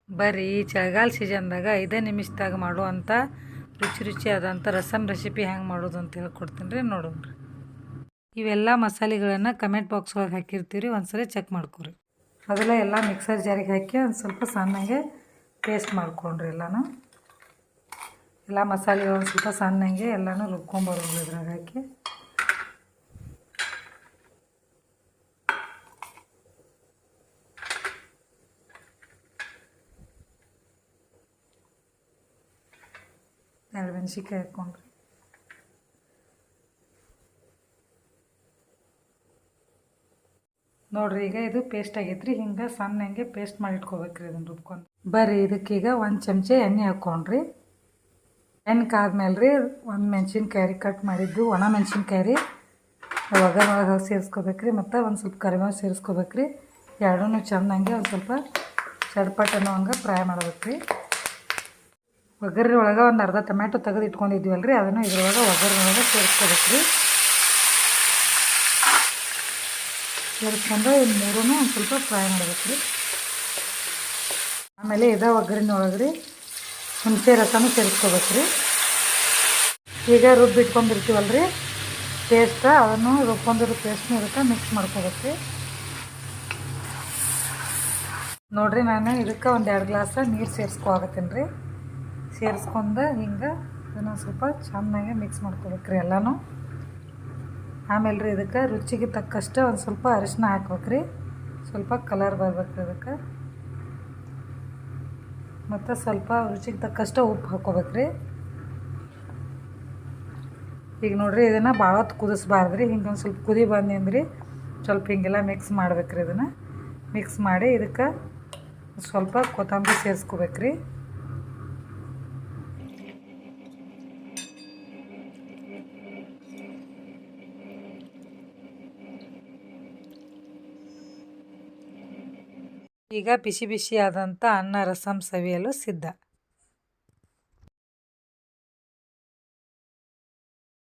ಬರ್ರಿ ಈ ಚಳಿಗಾಲ ಸೀಸನ್ದಾಗ 5 ನಿಮಿಷದಾಗ ಮಾಡುವಂಥ ರುಚಿಯಾದಂಥ ರಸಮ್ ರೆಸಿಪಿ ಹೆಂಗೆ ಮಾಡೋದು ಅಂತ ಹೇಳ್ಕೊಡ್ತೀನಿ ರೀ, ನೋಡೋಣ. ಇವೆಲ್ಲ ಮಸಾಲೆಗಳನ್ನು ಕಮೆಂಟ್ ಬಾಕ್ಸ್ ಒಳಗೆ ಹಾಕಿರ್ತೀವಿ, ಒಂದ್ಸರಿ ಚೆಕ್ ಮಾಡ್ಕೊರಿ. ಅದೆಲ್ಲ ಎಲ್ಲ ಮಿಕ್ಸರ್ ಜಾರಿಗೆ ಹಾಕಿ ಒಂದು ಸ್ವಲ್ಪ ಸಣ್ಣಗೆ ಪೇಸ್ಟ್ ಮಾಡ್ಕೊಂಡ್ರಿ. ಎಲ್ಲ ಮಸಾಲೆ ಒಂದು ಸ್ವಲ್ಪ ಸಣ್ಣಗೆ ಎಲ್ಲನೂ ರುಬ್ಕೊಂಬರೋದು ಇದ್ರಾಗ ಹಾಕಿ. ಎರಡು ಮೆಣಸಿನ್ಕಾಯಿ ಹಾಕ್ಕೊಂಡ್ರಿ. ನೋಡ್ರಿ, ಈಗ ಇದು ಪೇಸ್ಟ್ ಆಗೈತ್ರಿ. ಹಿಂಗೆ ಸಣ್ಣಗೆ ಪೇಸ್ಟ್ ಮಾಡಿ ಇಟ್ಕೋಬೇಕ್ರಿ ಇದನ್ನು ರುಬ್ಕೊಂಡು. ಬರ್ರಿ ಇದಕ್ಕೀಗ 1 ಚಮಚ ಎಣ್ಣೆ ಹಾಕ್ಕೊಂಡ್ರಿ. ಎಣ್ಣೆ ಕಾದ್ಮೇಲೆ ರೀ 1 ಮೆಣಸಿನ್ಕಾಯಿ ಕಟ್ ಮಾಡಿದ್ದು ಒಣ ಮೆಣಸಿನ್ಕಾಯಿ ರೀ ಒಳಗೆ ಸೇರಿಸ್ಕೋಬೇಕ್ರಿ. ಮತ್ತು ಒಂದು ಸ್ವಲ್ಪ ಕರಿಬೇವು ಸೇರಿಸ್ಕೋಬೇಕ್ರಿ. ಎರಡೂ ಚೆನ್ನಾಗಿ ಒಂದು ಸ್ವಲ್ಪ ಚಡ್ಪಟ್ ಅನ್ನೋ ಹಂಗೆ ಫ್ರೈ ಮಾಡ್ಬೇಕ್ರಿ. ಒಗ್ಗರಣೆ ಒಳಗೆ ಒಂದು ಅರ್ಧ ಟೊಮ್ಯಾಟೊ ತೆಗೆದು ಇಟ್ಕೊಂಡಿದ್ವಲ್ಲ ರೀ, ಅದನ್ನು ಇದ್ರೊಳಗೆ ಒಗ್ಗರಣೆ ಒಳಗೆ ಸೇರಿಸ್ಕೋಬೇಕ್ರಿ. ಸೇರಿಸ್ಕೊಂಡು ಇನ್ನು ಮೂರೂ ಒಂದು ಸ್ವಲ್ಪ ಫ್ರೈ ಮಾಡ್ಬೇಕ್ರಿ. ಆಮೇಲೆ ಇದೇ ಒಗ್ಗರಣೆ ಒಳಗೆ ರೀ ಹುಣಸೆ ರಸನೂ ಸೇರಿಸ್ಕೋಬೇಕ್ರಿ. ಈಗ ರುಬ್ಬಿಟ್ಕೊಂಡಿರ್ತೀವಲ್ಲ ರೀ ಪೇಸ್ಟ್, ಅದನ್ನು ರುಬ್ಕೊಂಡಿರೋ ಪೇಸ್ಟ್ನ ಇದಕ್ಕೆ ಮಿಕ್ಸ್ ಮಾಡ್ಕೋಬೇಕ್ರಿ. ನೋಡಿರಿ, ನಾನು ಇದಕ್ಕೆ ಒಂದು 2 ಗ್ಲಾಸ್ ನೀರು ಸೇರಿಸ್ಕೊಳಕತ್ತೀನಿ ರೀ. ಸೇರಿಸ್ಕೊಂಡು ಹಿಂಗೆ ಇದನ್ನು ಸ್ವಲ್ಪ ಚೆನ್ನಾಗಿ ಮಿಕ್ಸ್ ಮಾಡ್ಕೋಬೇಕ್ರಿ ಎಲ್ಲನೂ. ಆಮೇಲೆ ರೀ ಇದಕ್ಕೆ ರುಚಿಗೆ ತಕ್ಕಷ್ಟು ಒಂದು ಸ್ವಲ್ಪ ಅರಿಶಿನ ಹಾಕ್ಬೇಕ್ರಿ. ಸ್ವಲ್ಪ ಕಲರ್ ಬರ್ಬೇಕ್ರಿ ಇದಕ್ಕೆ. ಮತ್ತು ಸ್ವಲ್ಪ ರುಚಿಗೆ ತಕ್ಕಷ್ಟು ಉಪ್ಪು ಹಾಕ್ಕೋಬೇಕ್ರಿ. ಈಗ ನೋಡಿರಿ, ಇದನ್ನು ಭಾಳ ಹೊತ್ತು ಕುದಿಸ್ಬಾರ್ದ್ರಿ. ಹಿಂಗೆ ಒಂದು ಸ್ವಲ್ಪ ಕುದಿ ಬಂದಿಂದ್ರಿ ಸ್ವಲ್ಪ ಹಿಂಗೆಲ್ಲ ಮಿಕ್ಸ್ ಮಾಡ್ಬೇಕ್ರಿ. ಇದನ್ನು ಮಿಕ್ಸ್ ಮಾಡಿ ಇದಕ್ಕೆ ಸ್ವಲ್ಪ ಕೊತ್ತಂಬರಿ ಸೇರಿಸ್ಕೋಬೇಕ್ರಿ. ಈಗ ಬಿಸಿ ಬಿಸಿ ಆದಂಥ ಅನ್ನ ರಸಮ್ ಸವಿಯಲು ಸಿದ್ಧ.